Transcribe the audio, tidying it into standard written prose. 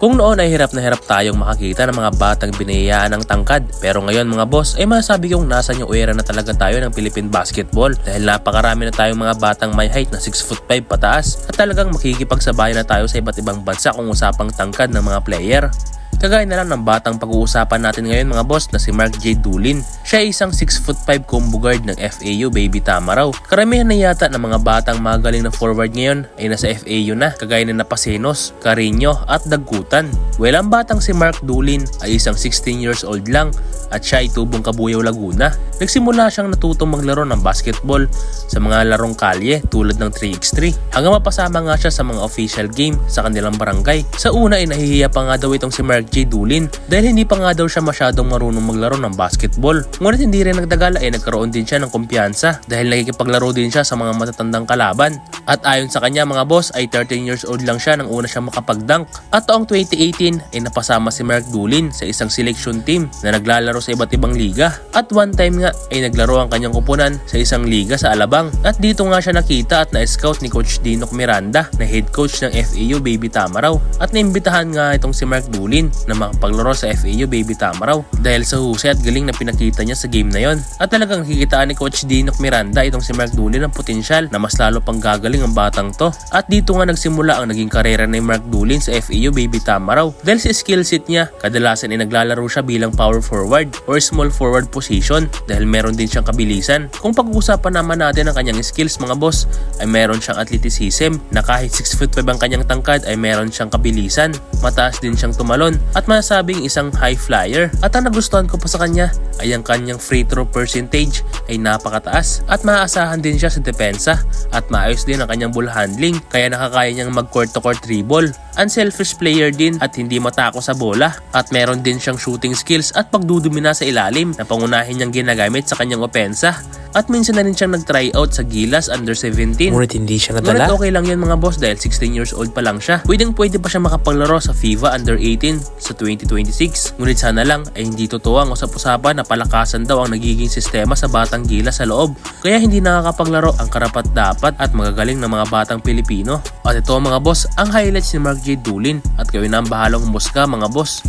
Kung noon ay hirap na hirap tayong makakita ng mga batang biniyayaan ng tangkad, pero ngayon mga boss ay masasabi kong nasa new era na talaga tayo ng Philippine basketball dahil napakarami na tayong mga batang may height na 6'5" pataas at talagang makikipagsabayan na tayo sa iba't ibang bansa kung usapang tangkad ng mga player. Kagaya na lang ng batang pag-uusapan natin ngayon mga boss na si Mark J. Dulin. Siya ay isang 6'5" combo guard ng FAU Baby Tamaraw. Karamihan na yata ng mga batang magaling na forward ngayon ay nasa FAU na, kagaya na Napasinos, Carino at Dagkutan. Well, ang batang si Mark Dulin ay isang 16 years old lang at siya ay tubong Cabuyao, Laguna. Nagsimula siyang natutong maglaro ng basketball sa mga larong kalye tulad ng 3x3 hanggang mapasama nga siya sa mga official game sa kanilang barangay. Sa una ay nahihiya pa nga daw itong si Mark J. Dulin dahil hindi pa nga daw siya masyadong marunong maglaro ng basketball. Ngunit hindi rin nagtagal ay nagkaroon din siya ng kumpiyansa dahil nakikipaglaro din siya sa mga matatandang kalaban. At ayon sa kanya mga boss ay 13 years old lang siya nang una siya makapag-dunk. At taong 2018 ay napasama si Mark Dulin sa isang selection team na naglalaro sa iba't ibang liga. At one time nga ay naglaro ang kanyang kupunan sa isang liga sa Alabang. At dito nga siya nakita at na-scout ni Coach Dinoc Miranda na head coach ng FAU Baby Tamaraw. At naimbitahan nga itong si Mark Dulin na makapaglaro sa FAU Baby Tamaraw dahil sa husay at galing na pinakita niya sa game na yon. At talagang nakikitaan ni Coach Dinoc Miranda itong si Mark Dulin ng potensyal na mas lalo pang gagaling ang batang to. At dito nga nagsimula ang naging karera ni Mark Dulin sa FAU Baby Tamaraw dahil sa skill set niya kadalasan ay naglalaro siya bilang power forward or small forward position dahil meron din siyang kabilisan. Kung pag-uusapan naman natin ang kanyang skills mga boss ay meron siyang athleticism na kahit 6'5" ang kanyang tangkad ay meron siyang kabilisan, mataas din siyang tumalon at masasabing isang high flyer. At ang nagustuhan ko pa sa kanya ay ang kanyang free throw percentage ay napakataas at maaasahan din siya sa depensa at maayos din ang kanyang ball handling kaya nakakaya niyang mag court to court dribble. Unselfish player din at hindi matako sa bola at meron din siyang shooting skills at pagdudumina sa ilalim na pangunahin niyang ginagamit sa kanyang opensa. At minsan na rin siyang nag-try out sa Gilas under 17. Ngunit hindi siya nadala. Ngunit okay lang yan mga boss dahil 16 years old pa lang siya. Pwede pa siya makapaglaro sa FIBA under 18 sa 2026. Ngunit sana lang ay hindi totoo ang usap-usapan na palakasan daw ang nagiging sistema sa batang Gilas sa loob. Kaya hindi nakakapaglaro ang karapat-dapat at magagaling ng mga batang Pilipino. At ito mga boss, ang highlights ni Mark J. Dulin at kayo na ang bahalang humusga mga boss.